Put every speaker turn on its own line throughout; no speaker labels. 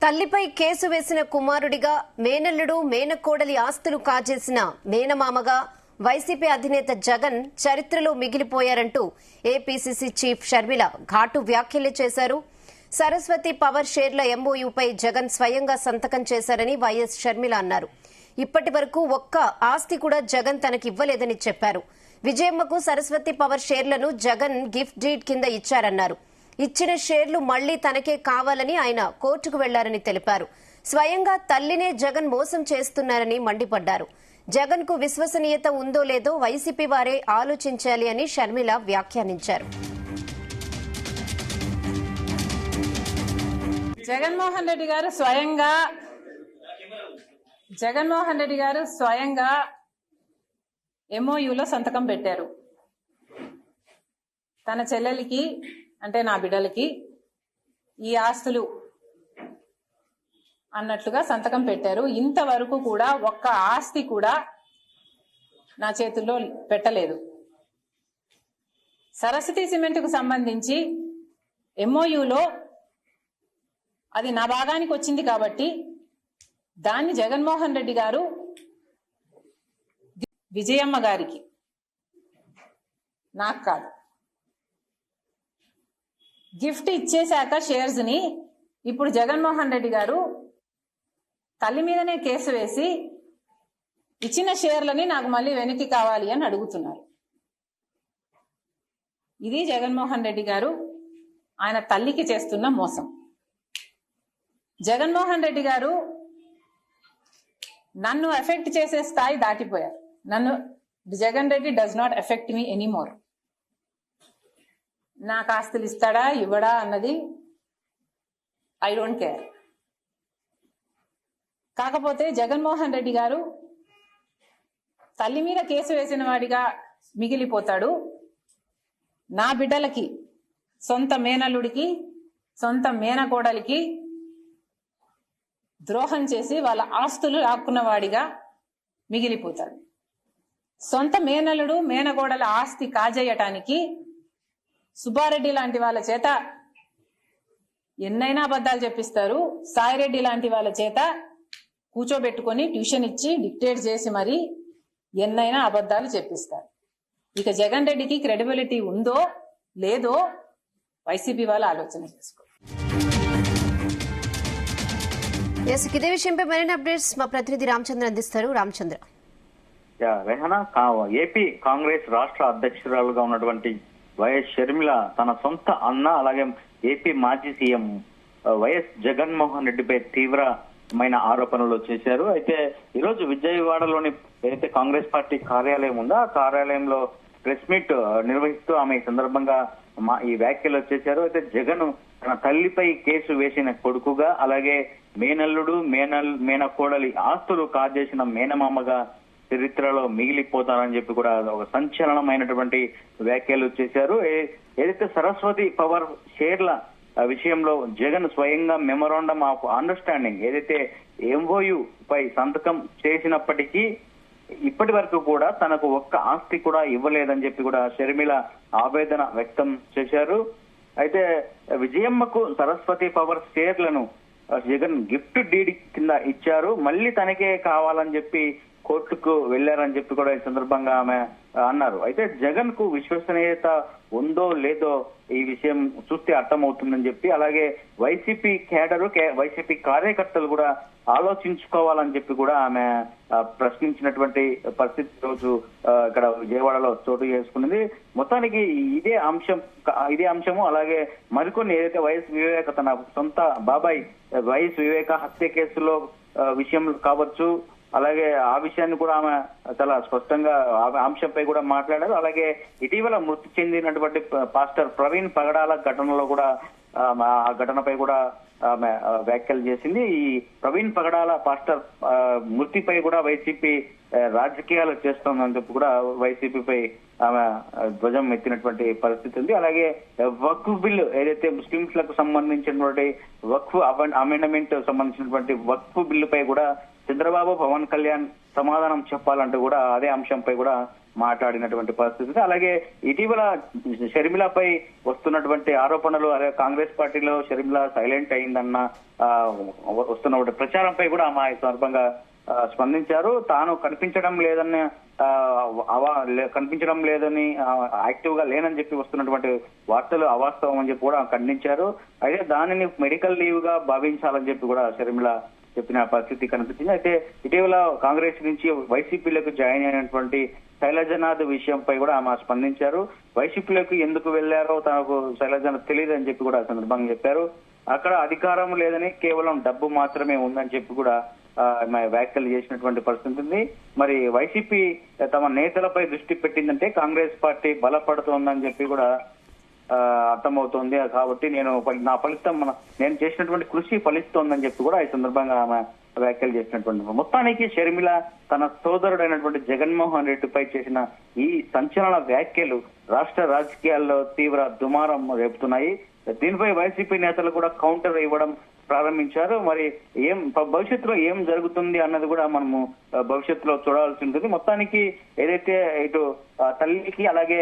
తల్లిపై case వేసిన కుమారుడిగా మేనల్లుడు మేనకోడలి ఆస్తులు కాజేసిన మేనమామగా వైసీపీ అధినేత జగన్ చరిత్రలో మిగిలిపోయారంటూ ఏపీసీసీ చీఫ్ షర్మిల ఘాటు వ్యాఖ్యలు చేశారు. సరస్వతి పవర్ షేర్ల ఎంఓయూపై జగన్ స్వయంగా సంతకం చేశారని వైఎస్ షర్మిల అన్నారు. ఇప్పటి వరకు ఒక్క ఆస్తి కూడా జగన్ తనకివ్వలేదని చెప్పారు. విజయమ్మకు సరస్వతి పవర్ షేర్లను జగన్ గిఫ్ట్ డీడ్ కింద ఇచ్చారన్నారు. ఇచ్చిన షేర్లు మళ్లీ తనకే కావాలని ఆయన కోర్టుకు వెళ్లారని తెలిపారు. స్వయంగా తల్లినే జగన్ మోసం చేస్తున్నారని మండిపడ్డారు. జగన్ కు విశ్వసనీయత ఉందో లేదో వైసీపీ వారే ఆలోచించాలి అని షర్మిల వ్యాఖ్యానించారు.
జగన్మోహన్ రెడ్డి గారు స్వయంగా ఎంఓయూలో సంతకం పెట్టారు. తన చెల్లెలికి అంటే నా బిడ్డలకి ఈ ఆస్తులు అన్నట్లుగా సంతకం పెట్టారు. ఇంతవరకు కూడా ఒక్క ఆస్తి కూడా నా చేతుల్లో పెట్టలేదు. సరస్వతి సిమెంట్కు సంబంధించి ఎంఓయూలో అది నా భాగానికి వచ్చింది కాబట్టి దాన్ని జగన్మోహన్ రెడ్డి గారు విజయమ్మ గారికి, నాకు కాదు, గిఫ్ట్ ఇచ్చేశాక షేర్స్ ని ఇప్పుడు జగన్మోహన్ రెడ్డి గారు తల్లి మీదనే కేసు వేసి ఇచ్చిన షేర్లని నాకు మళ్ళీ వెనక్కి కావాలి అని అడుగుతున్నారు. ఇది జగన్మోహన్ రెడ్డి గారు ఆయన తల్లికి చేస్తున్న మోసం. జగన్మోహన్ రెడ్డి గారు నన్ను ఎఫెక్ట్ చేసే స్థాయి దాటిపోయారు. Jagan Reddy does not effect me anymore. నాకు ఆస్తులు ఇస్తాడా ఇవ్వడా అన్నది ఐ డోంట్ కేర్. కాకపోతే జగన్మోహన్ రెడ్డి గారు తల్లి మీద కేసు వేసిన వాడిగా మిగిలిపోతాడు. నా బిడ్డలకి, సొంత మేనల్లుడికి, సొంత మేనకోడలికి ద్రోహం చేసి వాళ్ళ ఆస్తులు లాక్కున్న వాడిగా మిగిలిపోతాడు. సొంత మేనల్లుడు మేనకోడల ఆస్తి కాజేయటానికి సుబ్బారెడ్డి లాంటి వాళ్ళ చేత ఎన్నైనా అబద్ధాలు చెప్పిస్తారు. సాయిరెడ్డి లాంటి వాళ్ళ చేత కూర్చోబెట్టుకొని ట్యూషన్ ఇచ్చి డిక్టేట్ చేసి మరి ఎన్నైనా అబద్ధాలు చెప్పిస్తారు. ఇక జగన్ రెడ్డికి క్రెడిబిలిటీ ఉందో లేదో వైసీపీ వాళ్ళు ఆలోచన చేసుకో.
ఇదే విషయంపై మరిన్ని అప్డేట్స్ మా ప్రతినిధి రామచంద్ర అందిస్తారు. రామచంద్ర.
రెహనా, ఏపీ కాంగ్రెస్ రాష్ట్ర అధ్యక్షురాలుగా ఉన్నటువంటి వైఎస్ షర్మిల తన సొంత అన్న అలాగే ఏపీ మాజీ సీఎం వైఎస్ జగన్మోహన్ రెడ్డిపై తీవ్రమైన ఆరోపణలు చేశారు. అయితే ఈరోజు విజయవాడలోని ఏదైతే కాంగ్రెస్ పార్టీ కార్యాలయం ఉందో ఆ కార్యాలయంలో ప్రెస్ మీట్ నిర్వహిస్తూ ఆమె ఈ సందర్భంగా ఈ వ్యాఖ్యలు చేశారు. అయితే జగన్ తన తల్లిపై కేసు వేసిన కొడుకుగా అలాగే మేనల్లుడు మేనకోడలి ఆస్తులు కాజేసిన మేనమామగా చరిత్రలో మిగిలిపోతారని చెప్పి కూడా ఒక సంచలనమైనటువంటి వ్యాఖ్యలు చేశారు. ఏదైతే సరస్వతి పవర్ షేర్ల విషయంలో జగన్ స్వయంగా మెమోరాండం ఆఫ్ అండర్స్టాండింగ్ ఏదైతే ఎంఓయూ పై సంతకం చేసినప్పటికీ ఇప్పటి వరకు కూడా తనకు ఒక్క ఆస్తి కూడా ఇవ్వలేదని చెప్పి కూడా షర్మిల ఆవేదన వ్యక్తం చేశారు. అయితే విజయమ్మకు సరస్వతి పవర్ షేర్లను జగన్ గిఫ్ట్ డీడ్ కింద ఇచ్చారు, మళ్ళీ తనకే కావాలని చెప్పి కోర్టుకు వెళ్లారని చెప్పి కూడా ఈ సందర్భంగా ఆమె అన్నారు. అయితే జగన్ కు విశ్వసనీయత ఉందో లేదో ఈ విషయం చూస్తే అర్థమవుతుందని చెప్పి అలాగే వైసీపీ కేడరు వైసీపీ కార్యకర్తలు కూడా ఆలోచించుకోవాలని చెప్పి కూడా ఆమె ప్రశ్నించినటువంటి పరిస్థితి రోజు ఇక్కడ విజయవాడలో చోటు చేసుకున్నది. మొత్తానికి ఇదే అంశము అలాగే మరికొన్ని ఏదైతే వైఎస్ వివేక తన సొంత బాబాయ్ వైఎస్ వివేక హత్య కేసులో విషయం కావచ్చు, అలాగే ఆ విషయాన్ని కూడా ఆమె చాలా స్పష్టంగా అంశంపై కూడా మాట్లాడారు. అలాగే ఇటీవల మృతి చెందినటువంటి పాస్టర్ ప్రవీణ్ పగడాల ఘటనలో కూడా ఆ ఘటనపై కూడా ఆమె వ్యాఖ్యలు చేసింది. ఈ ప్రవీణ్ పగడాల పాస్టర్ మృతిపై కూడా వైసీపీ రాజకీయాలు చేస్తోందని చెప్పి కూడా వైసీపీపై ఆమె ధ్వజం ఎత్తినటువంటి పరిస్థితి ఉంది. అలాగే వక్ఫ్ బిల్లు ఏదైతే ముస్లింలకు సంబంధించినటువంటి వక్ఫ్ అమెండ్మెంట్ సంబంధించినటువంటి వక్ఫ్ బిల్లుపై కూడా చంద్రబాబు పవన్ కళ్యాణ్ సమాధానం చెప్పాలంటూ కూడా అదే అంశంపై కూడా మాట్లాడినటువంటి పరిస్థితి. అలాగే ఇటీవల షర్మిలపై వస్తున్నటువంటి ఆరోపణలు, అలాగే కాంగ్రెస్ పార్టీలో షర్మిల సైలెంట్ అయిందన్న వస్తున్న ప్రచారంపై కూడా ఆమె ఈ సందర్భంగా స్పందించారు. తాను కనిపించడం లేదని యాక్టివ్ గా లేనని చెప్పి వస్తున్నటువంటి వార్తలు అవాస్తవం అని చెప్పి కూడా ఖండించారు. అయితే దానిని మెడికల్ లీవ్ గా భావించాలని చెప్పి కూడా షర్మిల చెప్పిన పరిస్థితి కనిపించింది. అయితే ఇటీవల కాంగ్రెస్ నుంచి వైసీపీలోకి జాయిన్ అయినటువంటి శైలజనాథ్ విషయంపై కూడా ఆమె స్పందించారు. వైసీపీలోకి ఎందుకు వెళ్లారో తనకు శైలజనాథ్ తెలియదు అని చెప్పి కూడా సందర్భంగా చెప్పారు. అక్కడ అధికారం లేదని, కేవలం డబ్బు మాత్రమే ఉందని చెప్పి కూడా వ్యాఖ్యలు చేసినటువంటి పరిస్థితి ఉంది. మరి వైసీపీ తమ నేతలపై దృష్టి పెట్టిందంటే కాంగ్రెస్ పార్టీ బలపడుతోందని చెప్పి కూడా అర్థమవుతోంది. కాబట్టి నా ఫలితం నేను చేసినటువంటి కృషి ఫలిస్తోందని చెప్పి కూడా ఈ సందర్భంగా ఆమె వ్యాఖ్యలు చేసినటువంటి. మొత్తానికి షర్మిల తన సోదరుడైనటువంటి జగన్మోహన్ రెడ్డిపై చేసిన ఈ సంచలన వ్యాఖ్యలు రాష్ట్ర రాజకీయాల్లో తీవ్ర దుమారం రేపుతున్నాయి. దీనిపై వైసీపీ నేతలు కూడా కౌంటర్ ఇవ్వడం ప్రారంభించారు. మరి భవిష్యత్తులో ఏం జరుగుతుంది అన్నది కూడా మనము భవిష్యత్తులో చూడాల్సి ఉంటుంది. మొత్తానికి ఏదైతే ఇటు తల్లికి అలాగే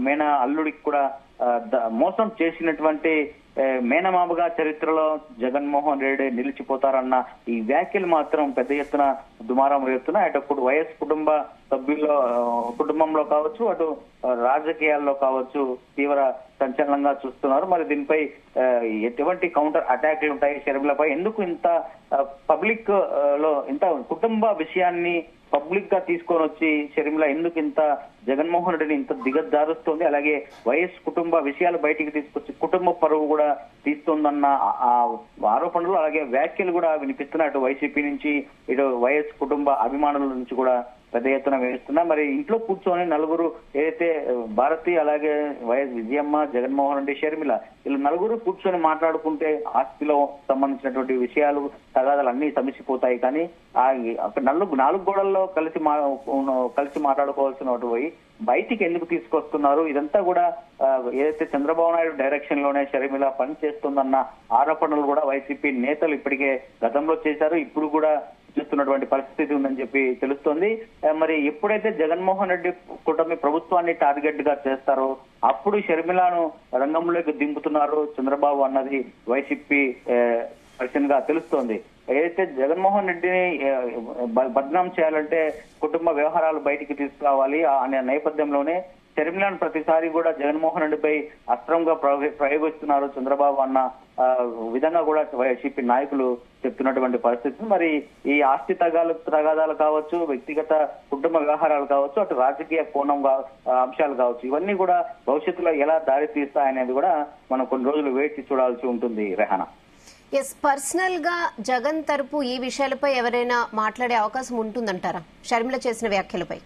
మేన అల్లుడికి కూడా మోసం చేసినటువంటి మేనమామగా చరిత్రలో జగన్మోహన్ రెడ్డి నిలిచిపోతారన్న ఈ వ్యాఖ్యలు మాత్రం పెద్ద ఎత్తున దుమారం రేపుతున్నాయి. అటు వైఎస్ కుటుంబంలో కావచ్చు, అటు రాజకీయాల్లో కావచ్చు తీవ్ర సంచలనంగా చూస్తున్నారు. మరి దీనిపై ఎటువంటి కౌంటర్ అటాక్లు ఉంటాయి షర్మిలపై? ఎందుకు ఇంత పబ్లిక్ లో ఇంత కుటుంబ విషయాన్ని పబ్లిక్ గా తీసుకొని వచ్చి షర్మిల ఎందుకు ఇంత జగన్మోహన్ రెడ్డిని ఇంత దిగజారుస్తోంది? అలాగే వైఎస్ కుటుంబ విషయాలు బయటికి తీసుకొచ్చి కుటుంబ పరువు కూడా తీస్తోందన్న ఆరోపణలు అలాగే వ్యాఖ్యలు కూడా వినిపిస్తున్నాయి. అటు వైసీపీ నుంచి, ఇటు వైఎస్ కుటుంబ అభిమానుల నుంచి కూడా పెద్ద ఎత్తున వేస్తున్నా. మరి ఇంట్లో కూర్చొని నలుగురు ఏదైతే భారతి, అలాగే వైఎస్ విజయమ్మ, జగన్మోహన్ రెడ్డి, షర్మిల వీళ్ళు నలుగురు కూర్చొని మాట్లాడుకుంటే ఆస్తిలో సంబంధించినటువంటి విషయాలు, తగాదాలు అన్ని సమసిపోతాయి. కానీ అక్కడ నాలుగు గోడల్లో కలిసి మాట్లాడుకోవాల్సినటువంటి పోయి బయటికి ఎందుకు తీసుకొస్తున్నారు? ఇదంతా కూడా ఏదైతే చంద్రబాబు నాయుడు డైరెక్షన్ లోనే షర్మిల పనిచేస్తుందన్న ఆరోపణలు కూడా వైసీపీ నేతలు ఇప్పటికే గతంలో చేశారు, ఇప్పుడు కూడా చేస్తున్నటువంటి పరిస్థితి ఉందని చెప్పి తెలుస్తోంది. మరి ఎప్పుడైతే జగన్మోహన్ రెడ్డి కూటమి ప్రభుత్వాన్ని టార్గెట్ గా చేస్తారో అప్పుడు షర్మిలను రంగంలోకి దింపుతున్నారు చంద్రబాబు అన్నది వైసీపీ వర్షన్ గా తెలుస్తోంది. ఏదైతే జగన్మోహన్ రెడ్డిని బద్నాం చేయాలంటే కుటుంబ వ్యవహారాలు బయటికి తీసుకురావాలి అనే నేపథ్యంలోనే షర్మిలను ప్రతిసారి కూడా జగన్మోహన్ రెడ్డిపై అస్త్రంగా ప్రయోగిస్తున్నారు చంద్రబాబు అన్న విధంగా కూడా వైసీపీ నాయకులు చెప్తున్నటువంటి పరిస్థితి. మరి ఈ ఆస్తి తగాదాలు కావచ్చు, వ్యక్తిగత కుటుంబ వ్యవహారాలు కావచ్చు, అటు రాజకీయ కోణం అంశాలు కావచ్చు, ఇవన్నీ కూడా భవిష్యత్తులో ఎలా దారి తీస్తాయనేది కూడా మనం కొన్ని రోజులు వేచి చూడాల్సి ఉంటుంది. రెహానా,
పర్సనల్ గా జగన్ తరపు ఈ విషయాలపై ఎవరైనా మాట్లాడే అవకాశం ఉంటుందంటారా షర్మిల చేసిన వ్యాఖ్యలపై?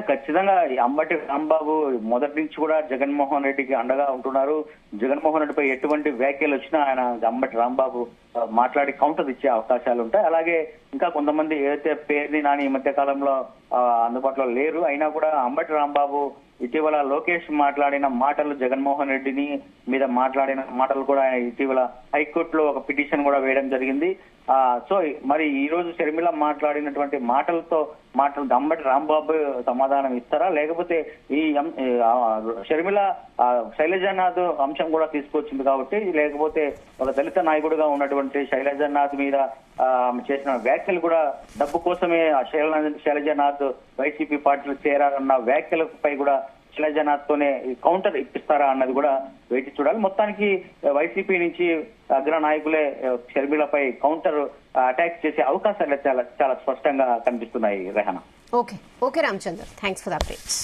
ఖచ్చితంగా అంబటి రాంబాబు మొదటి నుంచి కూడా జగన్మోహన్ రెడ్డికి అండగా ఉంటున్నారు. జగన్మోహన్ రెడ్డిపై ఎటువంటి వ్యాఖ్యలు వచ్చినా ఆయన అంబటి రాంబాబు మాట్లాడి కౌంటర్ ఇచ్చే అవకాశాలు ఉంటాయి. అలాగే ఇంకా కొంతమంది ఏదైతే పేరుని నాని ఈ మధ్య కాలంలో అందుబాటులో లేరు, అయినా కూడా అంబటి రాంబాబు ఇటీవల లోకేష్ మాట్లాడిన మాటలు, జగన్మోహన్ రెడ్డిని మీద మాట్లాడిన మాటలు కూడా ఆయన ఇటీవల హైకోర్టులో ఒక పిటిషన్ కూడా వేయడం జరిగింది. సో మరి ఈ రోజు షర్మిల మాట్లాడినటువంటి మాటలు అంబటి రాంబాబు సమాధానం ఇస్తారా, లేకపోతే ఈ షర్మిల శైలజనాథ్ అంశం కూడా తీసుకొచ్చింది కాబట్టి, లేకపోతే ఒక దళిత నాయకుడిగా ఉన్నటువంటి శైలజనాథ్ మీద చేసిన వ్యాఖ్యలు కూడా డబ్బు కోసమే శైలజనాథ్ వైసీపీ పార్టీలో చేరారన్న వ్యాఖ్యలపై కూడా శైలజనాథ్ తోనే కౌంటర్ ఇప్పిస్తారా అన్నది కూడా వేచి చూడాలి. మొత్తానికి వైసీపీ నుంచి అగ్ర నాయకులే షర్మిలపై కౌంటర్ అటాక్ చేసే అవకాశాలు చాలా చాలా స్పష్టంగా కనిపిస్తున్నాయి. Rehana.
Okay Ramachandra, thanks for the updates.